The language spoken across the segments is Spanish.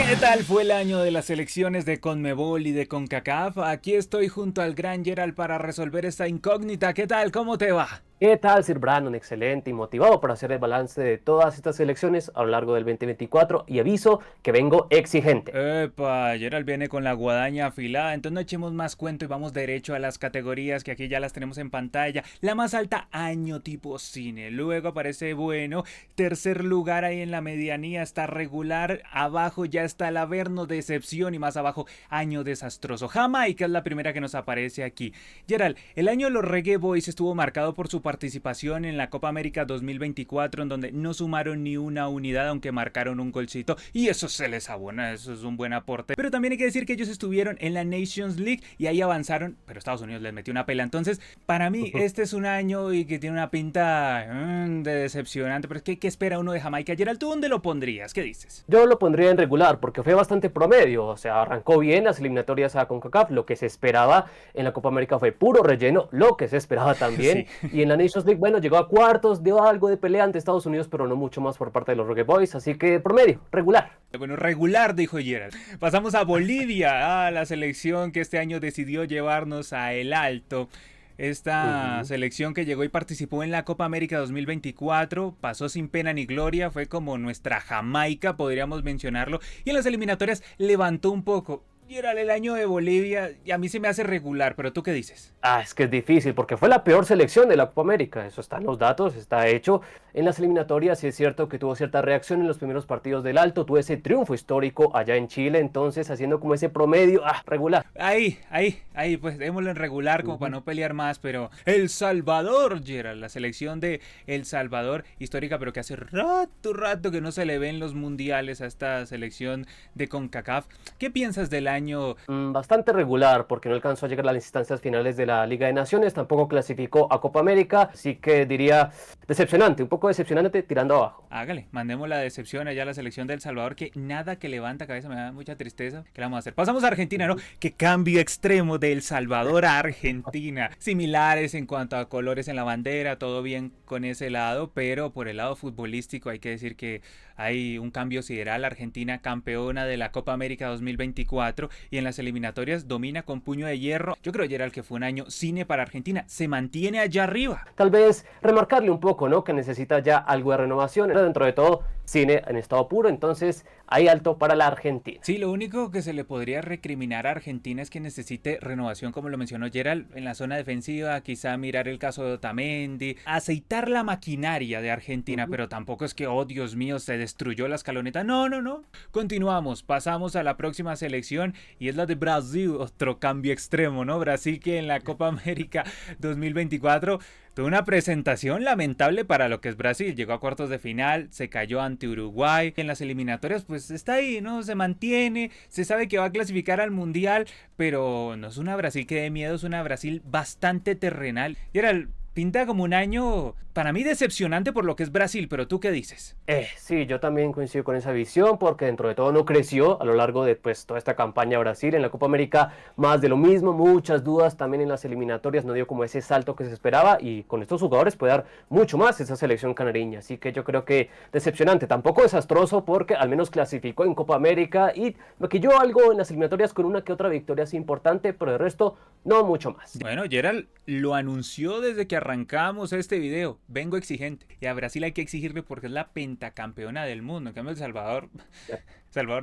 ¿Qué tal fue el año de las selecciones de CONMEBOL y de CONCACAF? Aquí estoy junto al gran Gerald para resolver esta incógnita. ¿Qué tal? ¿Cómo te va? ¿Qué tal, Sir Brandon? Excelente y motivado para hacer el balance de todas estas elecciones a lo largo del 2024 y aviso que vengo exigente. Epa, Gerald viene con la guadaña afilada, entonces no echemos más cuento y vamos derecho a las categorías que aquí ya las tenemos en pantalla. La más alta, año tipo cine. Luego aparece bueno, tercer lugar ahí en la medianía está regular, abajo ya está el Averno, decepción y más abajo, año desastroso. Jamaica es la primera que nos aparece aquí. Gerald, el año de los Reggae Boys estuvo marcado por su participación en la Copa América 2024 en donde no sumaron ni una unidad aunque marcaron un golcito y eso se les abona, eso es un buen aporte. Pero también hay que decir que ellos estuvieron en la Nations League y ahí avanzaron, pero Estados Unidos les metió una pela. Entonces, para mí este es un año y que tiene una pinta de decepcionante, pero es que ¿qué espera uno de Jamaica? Gerald, ¿tú dónde lo pondrías? ¿Qué dices? Yo lo pondría en regular porque fue bastante promedio, o sea, arrancó bien las eliminatorias a CONCACAF, lo que se esperaba en la Copa América fue puro relleno, lo que se esperaba también, Sí. y en la Nations League, bueno, llegó a cuartos, dio algo de pelea ante Estados Unidos, pero no mucho más por parte de los Reggae Boys, así que promedio, regular. Bueno, regular, dijo Gerald. Pasamos a Bolivia, a la selección que este año decidió llevarnos a el alto. Esta Ujú. selección que llegó y participó en la Copa América 2024 pasó sin pena ni gloria, fue como nuestra Jamaica, podríamos mencionarlo, y en las eliminatorias levantó un poco. Y era el año de Bolivia y a mí se me hace regular, pero ¿tú qué dices? Es que es difícil porque fue la peor selección de la Copa América. Eso está en los datos, está hecho. En las eliminatorias sí es cierto que tuvo cierta reacción en los primeros partidos del Alto, tuvo ese triunfo histórico allá en Chile, entonces haciendo como ese promedio, regular. Ahí, pues démoslo en regular como para no pelear más, pero El Salvador, Gerald, la selección de El Salvador, histórica, pero que hace rato que no se le ven los mundiales a esta selección de CONCACAF. ¿Qué piensas del año? Bastante regular porque no alcanzó a llegar a las instancias finales de la Liga de Naciones, tampoco clasificó a Copa América, así que diría decepcionante, un poco decepcionante tirando abajo. Hágale, mandemos la decepción allá a la selección de El Salvador, que nada que levanta cabeza, me da mucha tristeza. ¿Qué le vamos a hacer? Pasamos a Argentina, ¿no? Qué cambio extremo de El Salvador a Argentina. Similares en cuanto a colores en la bandera, todo bien con ese lado, pero por el lado futbolístico hay que decir que hay un cambio sideral. Argentina campeona de la Copa América 2024 y en las eliminatorias domina con puño de hierro. Yo creo, Gerald, que fue un año cine para Argentina. Se mantiene allá arriba. Tal vez remarcarle un poco, ¿no? Que necesita ya algo de renovación, pero dentro de todo, cine en estado puro, entonces hay alto para la Argentina. Sí, lo único que se le podría recriminar a Argentina es que necesite renovación, como lo mencionó Gerald, en la zona defensiva, quizá mirar el caso de Otamendi, aceitar la maquinaria de Argentina, pero tampoco es que, oh Dios mío, se destruyó la escaloneta. No, no, no. Continuamos, pasamos a la próxima selección y es la de Brasil, otro cambio extremo, ¿no? Brasil que en la Copa América 2024 tuvo una presentación lamentable para lo que es Brasil. Llegó a cuartos de final, se cayó ante Uruguay. En las eliminatorias, pues está ahí, ¿no? Se mantiene, se sabe que va a clasificar al Mundial, pero no es una Brasil que dé miedo, es una Brasil bastante terrenal. Y era pinta como un año, para mí, decepcionante por lo que es Brasil, pero ¿tú qué dices? Sí, yo también coincido con esa visión porque dentro de todo no creció a lo largo de pues, toda esta campaña Brasil. En la Copa América más de lo mismo, muchas dudas también en las eliminatorias, no dio como ese salto que se esperaba y con estos jugadores puede dar mucho más esa selección canariña. Así que yo creo que decepcionante, tampoco desastroso porque al menos clasificó en Copa América y maquilló algo en las eliminatorias con una que otra victoria así importante, pero de resto no mucho más. Bueno, Gerald lo anunció desde que arrancamos este video. Vengo exigente. Y a Brasil hay que exigirle porque es la pentacampeona del mundo. En cambio, Salvador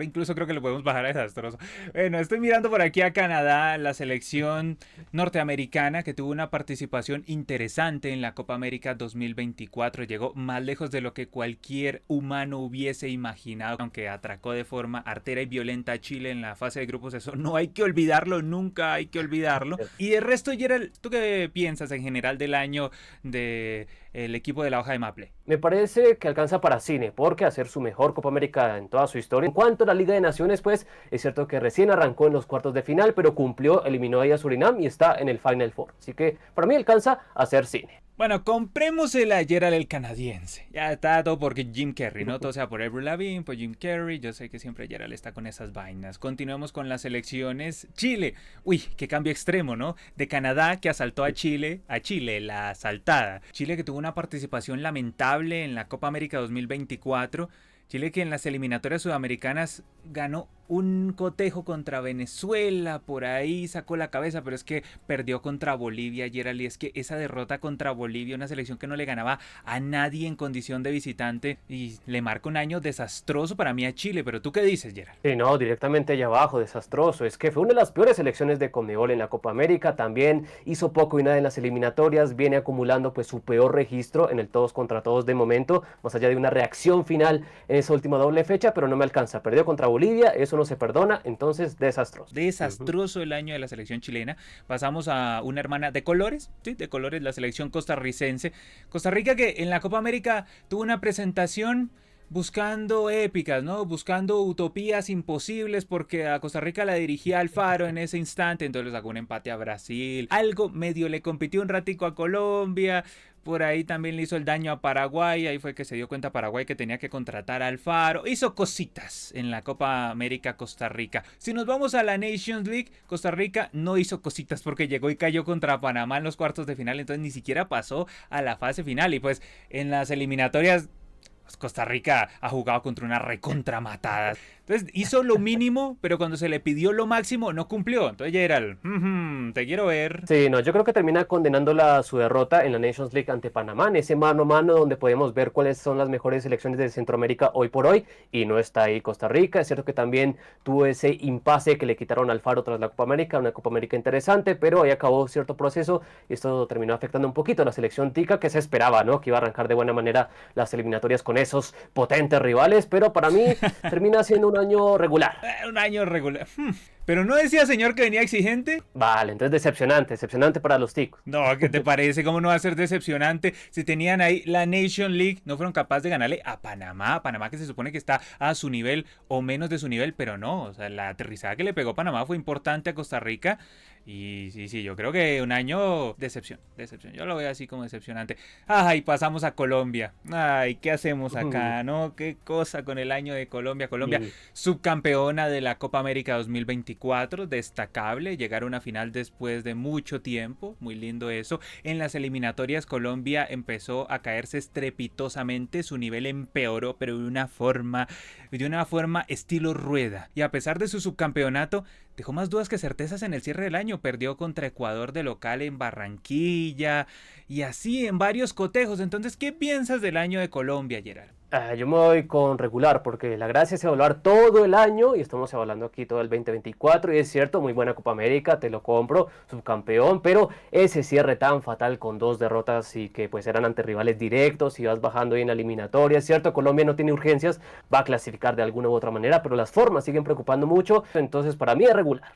incluso creo que lo podemos bajar a desastroso. Bueno, estoy mirando por aquí a Canadá, la selección norteamericana que tuvo una participación interesante en la Copa América 2024. Llegó más lejos de lo que cualquier humano hubiese imaginado, aunque atracó de forma artera y violenta a Chile en la fase de grupos. Eso no hay que olvidarlo, nunca hay que olvidarlo. Y el resto, Gerald, ¿tú qué piensas en general del año del equipo de la hoja de Maple? Me parece que alcanza para cine, porque hacer su mejor Copa América en toda su historia. En cuanto a la Liga de Naciones, pues es cierto que recién arrancó en los cuartos de final, pero cumplió, eliminó ahí a Surinam y está en el Final Four. Así que para mí alcanza a hacer cine. Bueno, compremos el ayer al canadiense. Ya está todo porque Jim Carrey, ¿no? Todo sea por Avril Lavigne, por Jim Carrey. Yo sé que siempre Gerald está con esas vainas. Continuemos con las elecciones. Chile. Uy, qué cambio extremo, ¿no? De Canadá que asaltó a Chile, la asaltada. Chile que tuvo una participación lamentable en la Copa América 2024. Chile que en las eliminatorias sudamericanas ganó un cotejo contra Venezuela, por ahí sacó la cabeza, pero es que perdió contra Bolivia ayer, y es que esa derrota contra Bolivia, una selección que no le ganaba a nadie en condición de visitante, y le marca un año desastroso para mí a Chile. Pero ¿tú qué dices, Gerald? Sí, no, directamente allá abajo, desastroso. Es que fue una de las peores selecciones de Conmebol en la Copa América. También hizo poco y nada en las eliminatorias. Viene acumulando pues su peor registro en el todos contra todos de momento, más allá de una reacción final en esa última doble fecha, pero no me alcanza. Perdió contra Bolivia, eso no se perdona, entonces desastroso. Desastroso el año de la selección chilena. Pasamos a una hermana de colores, sí, de colores, la selección costarricense. Costa Rica que en la Copa América tuvo una presentación buscando épicas, ¿no? Buscando utopías imposibles, porque a Costa Rica la dirigía Alfaro en ese instante, entonces le sacó un empate a Brasil. Algo medio le compitió un ratico a Colombia. Por ahí también le hizo el daño a Paraguay. Ahí fue que se dio cuenta Paraguay que tenía que contratar a Alfaro. Hizo cositas en la Copa América Costa Rica. Si nos vamos a la Nations League, Costa Rica no hizo cositas porque llegó y cayó contra Panamá en los cuartos de final. Entonces ni siquiera pasó a la fase final. Y pues en las eliminatorias Costa Rica ha jugado contra una recontramatada. Entonces hizo lo mínimo, pero cuando se le pidió lo máximo no cumplió. Entonces Gerald, te quiero ver. Sí, no, yo creo que termina condenándola a su derrota en la Nations League ante Panamá, en ese mano a mano donde podemos ver cuáles son las mejores selecciones de Centroamérica hoy por hoy, y no está ahí Costa Rica. Es cierto que también tuvo ese impasse que le quitaron al Alfaro tras la Copa América, una Copa América interesante, pero ahí acabó cierto proceso y esto terminó afectando un poquito a la selección tica, que se esperaba, ¿no? Que iba a arrancar de buena manera las eliminatorias con esos potentes rivales, pero para mí termina siendo un año regular. Un año regular. Pero no decía, señor, que venía exigente. Vale, entonces decepcionante para los ticos. No, ¿qué te parece? ¿Cómo no va a ser decepcionante? Si tenían ahí la Nation League, no fueron capaces de ganarle a Panamá. Panamá que se supone que está a su nivel o menos de su nivel, pero no. O sea, la aterrizada que le pegó Panamá fue importante a Costa Rica. Y sí, yo creo que un año decepción. Yo lo veo así como decepcionante. Ay, pasamos a Colombia. Ay, ¿qué hacemos acá, no? Qué cosa con el año de Colombia. Colombia, subcampeona de la Copa América 2024, destacable. Llegar a una final después de mucho tiempo, muy lindo eso. En las eliminatorias Colombia empezó a caerse estrepitosamente. Su nivel empeoró, pero de una forma estilo rueda. Y a pesar de su subcampeonato, dejó más dudas que certezas en el cierre del año. Perdió contra Ecuador de local en Barranquilla y así en varios cotejos. Entonces, ¿qué piensas del año de Colombia, Gerald? Yo me voy con regular, porque la gracia es evaluar todo el año y estamos evaluando aquí todo el 2024 y es cierto, muy buena Copa América, te lo compro, subcampeón, pero ese cierre tan fatal con 2 derrotas y que pues eran ante rivales directos y vas bajando ahí en la eliminatoria, es cierto, Colombia no tiene urgencias, va a clasificar de alguna u otra manera, pero las formas siguen preocupando mucho, entonces para mí es regular.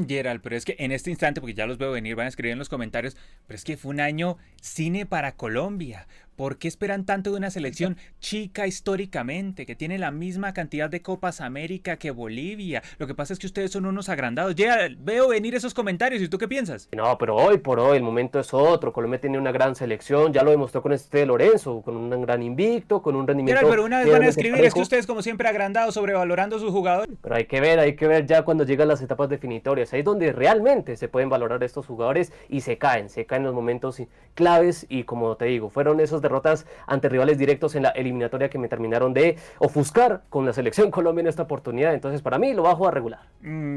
Gerald, pero es que en este instante, porque ya los veo venir, van a escribir en los comentarios, pero es que fue un año cine para Colombia. ¿Por qué esperan tanto de una selección chica históricamente, que tiene la misma cantidad de Copas América que Bolivia? Lo que pasa es que ustedes son unos agrandados. Ya veo venir esos comentarios, ¿y tú qué piensas? No, pero hoy por hoy el momento es otro. Colombia tiene una gran selección, ya lo demostró con este Lorenzo, con un gran invicto, con un rendimiento. Gerald, pero una vez van a escribir, es que ustedes como siempre agrandados, sobrevalorando a sus jugadores. Pero hay que ver ya cuando llegan las etapas definitorias, ahí es donde realmente se pueden valorar estos jugadores y se caen los momentos claves y como te digo, fueron esos derrotas ante rivales directos en la eliminatoria que me terminaron de ofuscar con la selección Colombia en esta oportunidad, entonces para mí lo bajo a regular.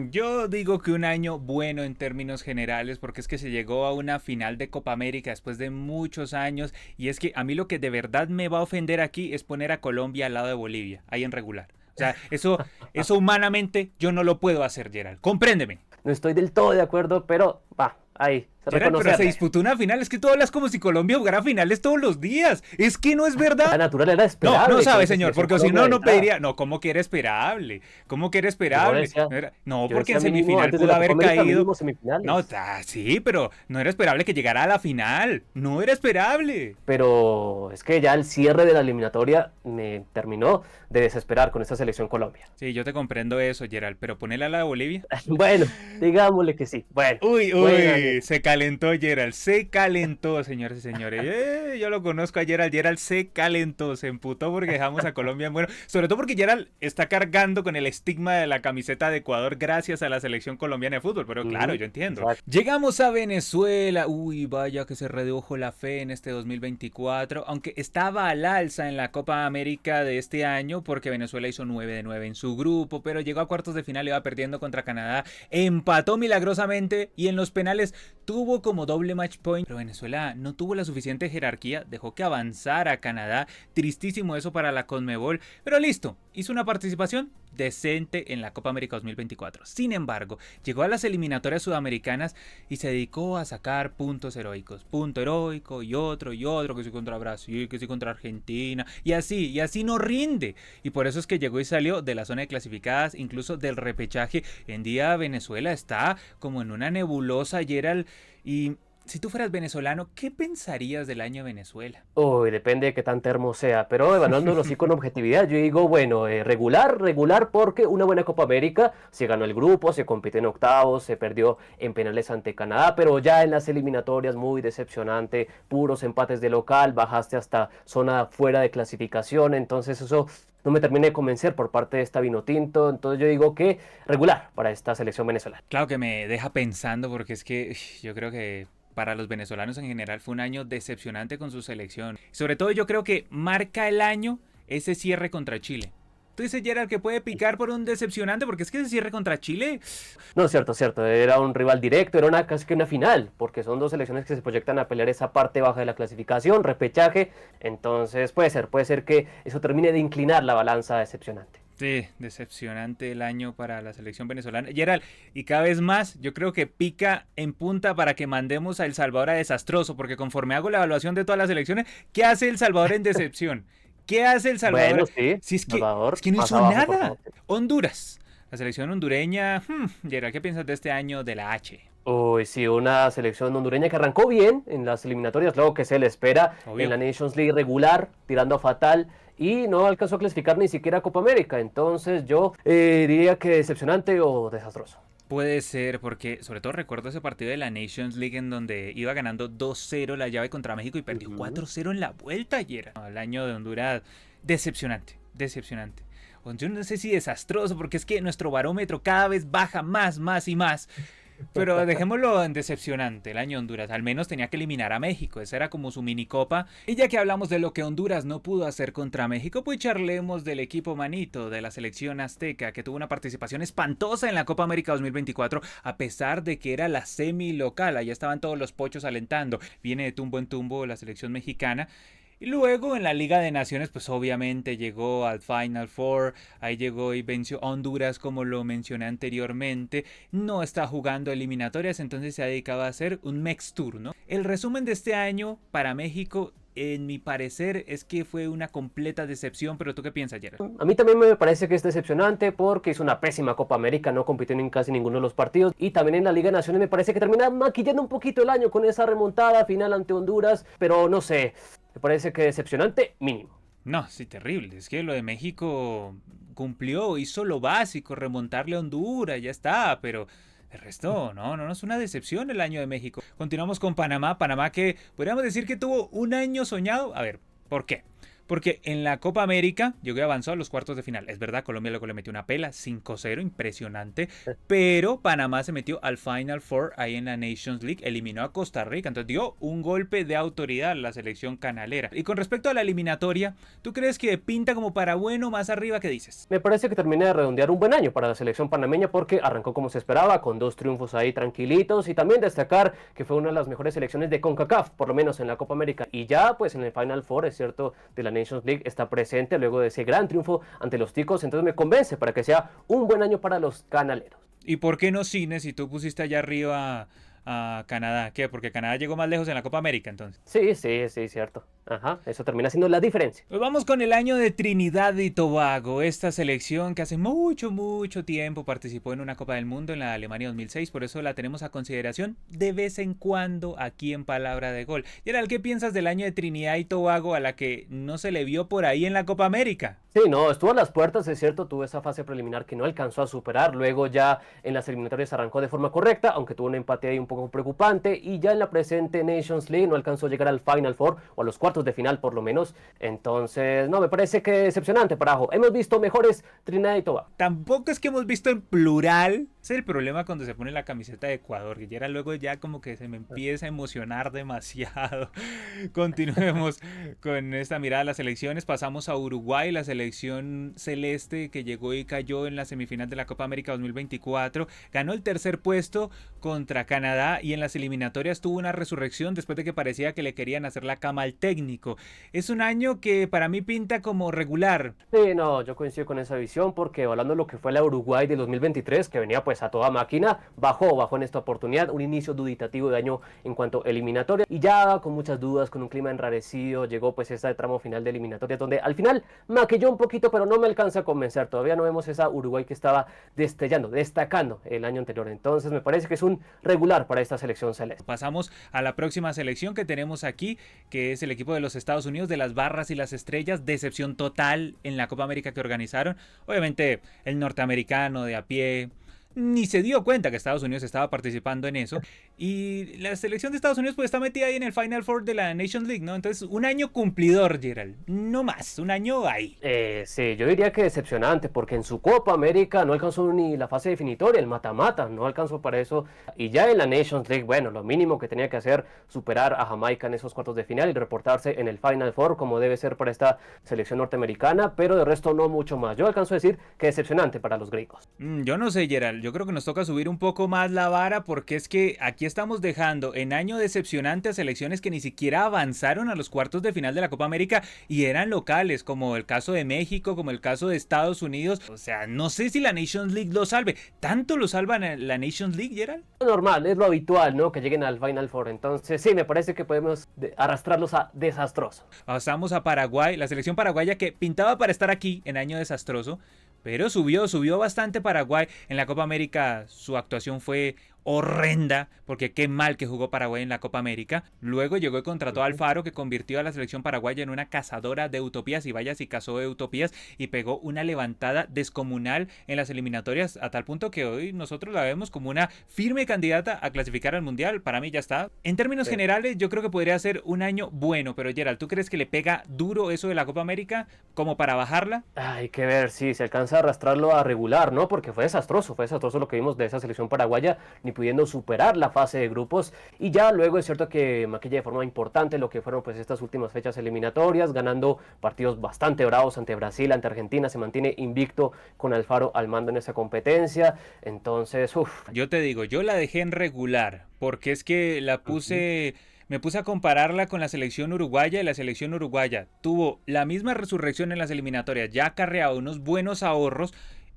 Yo digo que un año bueno en términos generales, porque es que se llegó a una final de Copa América después de muchos años, y es que a mí lo que de verdad me va a ofender aquí es poner a Colombia al lado de Bolivia, ahí en regular. O sea, eso humanamente yo no lo puedo hacer, Gerald. Compréndeme. No estoy del todo de acuerdo, pero va, ahí. Gerald, pero se disputó una final, es que tú hablas como si Colombia jugara finales todos los días, es que no es verdad. La natural era esperable. No sabe, señor, porque si no, no pediría, no, ¿cómo que era esperable? ¿Cómo que era esperable? No, porque en semifinal pudo haber caído. No, sí, pero no era esperable que llegara a la final, no era esperable. Pero es que ya el cierre de la eliminatoria me terminó de desesperar con esta selección Colombia. Sí, yo te comprendo eso, Gerald, pero ponela a la de Bolivia. Bueno, digámosle que sí. Bueno. Uy, Uy, se calentó Gerald, se calentó, señores y señores. Yo lo conozco a Gerald, Gerald se calentó, se emputó porque dejamos a Colombia en bueno. Sobre todo porque Gerald está cargando con el estigma de la camiseta de Ecuador gracias a la selección colombiana de fútbol, pero claro, yo entiendo. Exacto. Llegamos a Venezuela, uy, vaya que se redujo la fe en este 2024, aunque estaba al alza en la Copa América de este año porque Venezuela hizo 9 de 9 en su grupo, pero llegó a cuartos de final, iba perdiendo contra Canadá, empató milagrosamente y en los penales tuvo como doble match point, pero Venezuela no tuvo la suficiente jerarquía, dejó que avanzara a Canadá, tristísimo eso para la Conmebol, pero listo, hizo una participación decente en la Copa América 2024. Sin embargo, llegó a las eliminatorias sudamericanas y se dedicó a sacar puntos heroicos. Punto heroico y otro, que sí contra Brasil, que sí contra Argentina, y así no rinde. Y por eso es que llegó y salió de la zona de clasificadas, incluso del repechaje. En día Venezuela está como en una nebulosa, Gerald, y si tú fueras venezolano, ¿qué pensarías del año de Venezuela? Uy, depende de qué tan termo sea, pero evaluándolo así con objetividad, yo digo, bueno, regular, porque una buena Copa América, se ganó el grupo, se compitió en octavos, se perdió en penales ante Canadá, pero ya en las eliminatorias muy decepcionante, puros empates de local, bajaste hasta zona fuera de clasificación, entonces eso no me termina de convencer por parte de esta Vinotinto, entonces yo digo que regular para esta selección venezolana. Claro que me deja pensando porque es que yo creo que para los venezolanos en general fue un año decepcionante con su selección. Sobre todo yo creo que marca el año ese cierre contra Chile. Tú dices, Gerald, que puede picar por un decepcionante porque es que ese cierre contra Chile. No, cierto, era un rival directo, era casi que una final, porque son dos selecciones que se proyectan a pelear esa parte baja de la clasificación, repechaje, entonces puede ser que eso termine de inclinar la balanza decepcionante. Sí, decepcionante el año para la selección venezolana. Gerald, y cada vez más yo creo que pica en punta para que mandemos a El Salvador a desastroso, porque conforme hago la evaluación de todas las selecciones, ¿qué hace El Salvador en decepción? ¿Qué hace El Bueno, Salvador? sí, Si es Salvador, que no más hizo abajo, por nada. favor. Honduras, la selección hondureña. Gerald, ¿qué piensas de este año de la H? Uy, sí, una selección hondureña que arrancó bien en las eliminatorias, luego que se le espera en Obvio. la Nations League regular, tirando a fatal, y no alcanzó a clasificar ni siquiera a Copa América. Entonces yo diría que decepcionante o desastroso. Puede ser, porque sobre todo recuerdo ese partido de la Nations League en donde iba ganando 2-0 la llave contra México y perdió Ujú. 4-0 en la vuelta ayer. El año de Honduras, decepcionante, decepcionante. O yo no sé si desastroso, porque es que nuestro barómetro cada vez baja más y más. Pero dejémoslo en decepcionante, el año de Honduras. Al menos tenía que eliminar a México, esa era como su minicopa. Y ya que hablamos de lo que Honduras no pudo hacer contra México, pues charlemos del equipo manito, de la selección azteca, que tuvo una participación espantosa en la Copa América 2024, a pesar de que era la semi local. Allá estaban todos los pochos alentando. Viene de tumbo en tumbo la selección mexicana. Y luego en la Liga de Naciones, pues obviamente llegó al Final Four, ahí llegó y venció a Honduras como lo mencioné anteriormente, no está jugando eliminatorias, entonces se ha dedicado a hacer un Mex Tour, ¿no? El resumen de este año para México, en mi parecer, es que fue una completa decepción, pero ¿tú qué piensas, Gerard? A mí también me parece que es decepcionante porque hizo una pésima Copa América, no compitió en casi ninguno de los partidos y también en la Liga de Naciones me parece que termina maquillando un poquito el año con esa remontada final ante Honduras, pero no sé, me parece que decepcionante mínimo. No, sí, terrible. Es que lo de México cumplió, hizo lo básico, remontarle a Honduras, ya está, pero el resto, no es una decepción el año de México. Continuamos con Panamá, Panamá que podríamos decir que tuvo un año soñado. A ver, ¿por qué? Porque en la Copa América llegó y avanzó a los cuartos de final. Es verdad, Colombia luego le metió una pela, 5-0, impresionante. Pero Panamá se metió al Final Four ahí en la Nations League, eliminó a Costa Rica. Entonces dio un golpe de autoridad a la selección canalera. Y con respecto a la eliminatoria, ¿tú crees que pinta como para bueno más arriba? ¿Qué dices? Me parece que termina de redondear un buen año para la selección panameña porque arrancó como se esperaba, con 2 triunfos ahí tranquilitos y también destacar que fue una de las mejores selecciones de CONCACAF, por lo menos en la Copa América. Y ya pues en el Final Four, es cierto, de la Nations League está presente luego de ese gran triunfo ante los ticos, entonces me convence para que sea un buen año para los canaleros. ¿Y por qué no cines si tú pusiste allá arriba a Canadá? ¿Qué? Porque Canadá llegó más lejos en la Copa América entonces. Sí, cierto. Ajá, eso termina siendo la diferencia. Pues vamos con el año de Trinidad y Tobago, esta selección que hace mucho tiempo participó en una Copa del Mundo en la Alemania 2006, por eso la tenemos a consideración de vez en cuando aquí en Palabra de Gol. Gerald, ¿qué piensas del año de Trinidad y Tobago a la que no se le vio por ahí en la Copa América? Sí, no, estuvo a las puertas, es cierto, tuvo esa fase preliminar que no alcanzó a superar, luego ya en las eliminatorias arrancó de forma correcta, aunque tuvo un empate ahí un poco preocupante, y ya en la presente Nations League no alcanzó a llegar al Final Four, o a los cuartos de final por lo menos, entonces, no, me parece que decepcionante para abajo. Hemos visto mejores Trinidad y Tobago. Tampoco es que hemos visto en plural. Ese es el problema cuando se pone la camiseta de Ecuador, que ya luego ya como que se me empieza a emocionar demasiado. Continuemos con esta mirada a las selecciones. Pasamos a Uruguay, la selección celeste que llegó y cayó en la semifinal de la Copa América 2024. Ganó el tercer puesto contra Canadá y en las eliminatorias tuvo una resurrección después de que parecía que le querían hacer la cama al técnico. Es un año que para mí pinta como regular. Sí, no, yo coincido con esa visión porque hablando de lo que fue la Uruguay de 2023, que venía pues a toda máquina, bajó en esta oportunidad, un inicio duditativo de año en cuanto a eliminatoria y ya con muchas dudas, con un clima enrarecido, llegó pues esta tramo final de eliminatoria donde al final maquilló un poquito, pero no me alcanza a convencer, todavía no vemos esa Uruguay que estaba destellando, destacando el año anterior, entonces me parece que es un regular para esta selección celeste. Pasamos a la próxima selección que tenemos aquí, que es el equipo de los Estados Unidos, de las barras y las estrellas. Decepción total en la Copa América que organizaron. Obviamente el norteamericano de a pie ni se dio cuenta que Estados Unidos estaba participando en eso. Y la selección de Estados Unidos pues está metida ahí en el Final Four de la Nations League, ¿no? Entonces un año cumplidor, Gerald. No más, un año ahí. Sí, yo diría que decepcionante, porque en su Copa América no alcanzó ni la fase definitoria, el mata-mata, no alcanzó para eso. Y ya en la Nations League, bueno, lo mínimo que tenía que hacer, superar a Jamaica en esos cuartos de final y reportarse en el Final Four, como debe ser para esta selección norteamericana, pero de resto no mucho más. Yo alcanzo a decir que decepcionante para los gringos. Yo no sé, Gerald. Yo creo que nos toca subir un poco más la vara porque es que aquí estamos dejando en año decepcionante a selecciones que ni siquiera avanzaron a los cuartos de final de la Copa América y eran locales, como el caso de México, como el caso de Estados Unidos. O sea, no sé si la Nations League lo salve. ¿Tanto lo salva la Nations League, Gerald? Lo normal, es lo habitual, ¿no? Que lleguen al Final Four. Entonces, sí, me parece que podemos arrastrarlos a desastroso. Pasamos a Paraguay, la selección paraguaya que pintaba para estar aquí en año desastroso. Pero subió bastante Paraguay. En la Copa América su actuación fue horrenda, porque qué mal que jugó Paraguay en la Copa América. Luego llegó y contrató a Alfaro, que convirtió a la selección paraguaya en una cazadora de utopías, y vaya si cazó de utopías, y pegó una levantada descomunal en las eliminatorias, a tal punto que hoy nosotros la vemos como una firme candidata a clasificar al Mundial. Para mí ya está. En términos generales, yo creo que podría ser un año bueno, pero Gerald, ¿tú crees que le pega duro eso de la Copa América como para bajarla? Hay que ver si se alcanza a arrastrarlo a regular, ¿no? Porque fue desastroso lo que vimos de esa selección paraguaya, ni pudiendo superar la fase de grupos. Y ya luego es cierto que maquilla de forma importante lo que fueron pues estas últimas fechas eliminatorias, ganando partidos bastante bravos ante Brasil, ante Argentina, se mantiene invicto con Alfaro al mando en esa competencia. Entonces, uff. Yo te digo, yo la dejé en regular, porque es que me puse a compararla con la selección uruguaya y la selección uruguaya tuvo la misma resurrección en las eliminatorias, ya acarreado unos buenos ahorros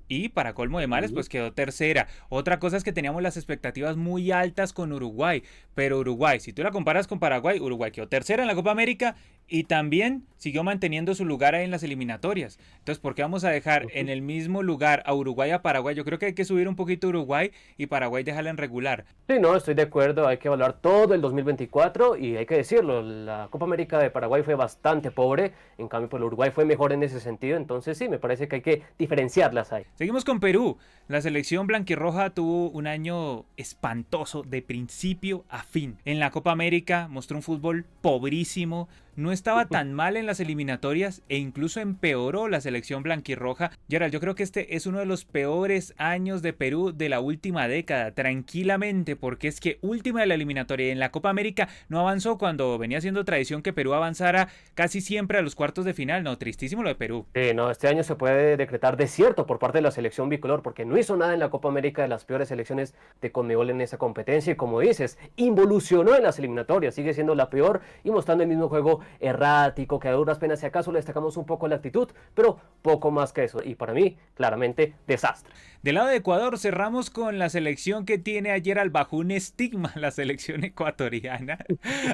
y para colmo de males pues quedó tercera. Otra cosa es que teníamos las expectativas muy altas con Uruguay, pero Uruguay, si tú la comparas con Paraguay, Uruguay quedó tercera en la Copa América y también siguió manteniendo su lugar ahí en las eliminatorias. Entonces, ¿por qué vamos a dejar en el mismo lugar a Uruguay y a Paraguay? Yo creo que hay que subir un poquito Uruguay y Paraguay dejarla en regular. Sí, no, estoy de acuerdo, hay que evaluar todo el 2024 y hay que decirlo, la Copa América de Paraguay fue bastante pobre, en cambio pues el Uruguay fue mejor en ese sentido, entonces sí, me parece que hay que diferenciarlas ahí. Seguimos con Perú. La selección blanquirroja tuvo un año espantoso de principio a fin. En la Copa América mostró un fútbol pobrísimo, no estaba tan mal en las eliminatorias e incluso empeoró la selección blanquirroja. Gerald, yo creo que este es uno de los peores años de Perú de la última década, tranquilamente, porque es que última de la eliminatoria y en la Copa América no avanzó cuando venía siendo tradición que Perú avanzara casi siempre a los cuartos de final. No, tristísimo lo de Perú. No, este año se puede decretar desierto por parte de la selección bicolor porque no hizo nada en la Copa América, de las peores selecciones de Conmebol en esa competencia y como dices, involucionó en las eliminatorias, sigue siendo la peor y mostrando el mismo juego errático, que a duras penas si acaso le destacamos un poco la actitud, pero poco más que eso y para mí claramente desastre. Del lado de Ecuador cerramos con la selección que tiene a Gerald bajo un estigma, la selección ecuatoriana.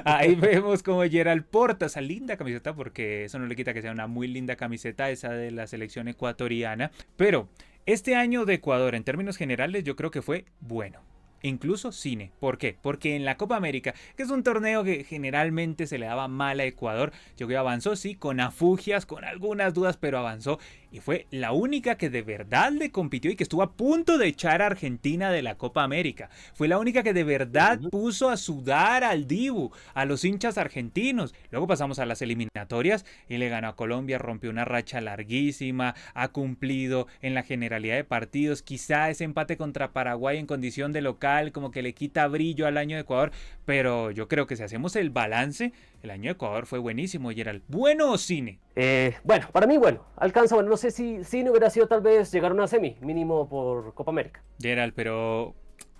Ahí vemos como Gerald porta esa linda camiseta, porque eso no le quita que sea una muy linda camiseta esa de la selección ecuatoriana. Pero este año de Ecuador en términos generales yo creo que fue bueno. incluso cine. ¿Por qué? Porque en la Copa América, que es un torneo que generalmente se le daba mal a Ecuador, yo creo que avanzó, sí, con afugias, con algunas dudas, pero avanzó y fue la única que de verdad le compitió y que estuvo a punto de echar a Argentina de la Copa América. Fue la única que de verdad puso a sudar al Dibu, a los hinchas argentinos. Luego pasamos a las eliminatorias y le ganó a Colombia, rompió una racha larguísima, ha cumplido en la generalidad de partidos. Quizá ese empate contra Paraguay en condición de local como que le quita brillo al año de Ecuador, pero yo creo que si hacemos el balance, el año de Ecuador fue buenísimo. Gerald, ¿bueno o cine? Bueno, para mí, bueno, alcanza, bueno, no sé si no hubiera sido tal vez llegar a una semi, mínimo por Copa América. Gerald, pero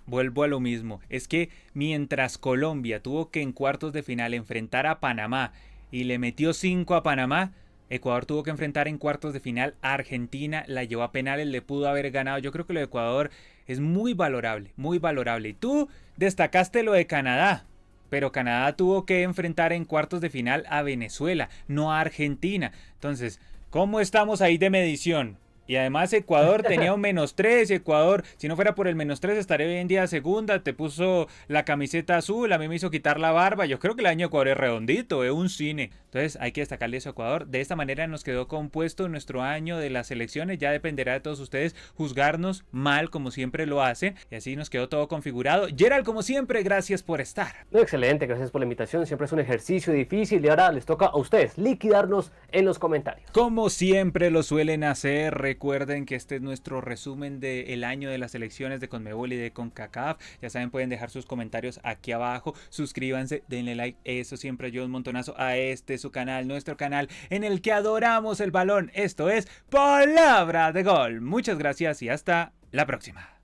vuelvo a lo mismo. Es que mientras Colombia tuvo que en cuartos de final enfrentar a Panamá y le metió 5 a Panamá, Ecuador tuvo que enfrentar en cuartos de final a Argentina, la llevó a penales, le pudo haber ganado. Yo creo que lo de Ecuador es muy valorable, muy valorable. Y tú destacaste lo de Canadá. Pero Canadá tuvo que enfrentar en cuartos de final a Venezuela, no a Argentina. Entonces, ¿cómo estamos ahí de medición? Y además Ecuador tenía un -3. Ecuador, si no fuera por el -3, estaría hoy en día segunda. Te puso la camiseta azul, a mí me hizo quitar la barba. Yo creo que el año de Ecuador es redondito, es un cine. Entonces hay que destacarle eso a Ecuador. De esta manera nos quedó compuesto nuestro año de las elecciones. Ya dependerá de todos ustedes juzgarnos mal como siempre lo hacen. Y así nos quedó todo configurado. Gerald, como siempre, gracias por estar. No, excelente, gracias por la invitación. Siempre es un ejercicio difícil y ahora les toca a ustedes liquidarnos en los comentarios. Como siempre lo suelen hacer, recuerden que este es nuestro resumen del año de las elecciones de Conmebol y de CONCACAF. Ya saben, pueden dejar sus comentarios aquí abajo. Suscríbanse, denle like, eso siempre ayuda un montonazo a su canal, nuestro canal en el que adoramos el balón. Esto es Palabra de Gol. Muchas gracias y hasta la próxima.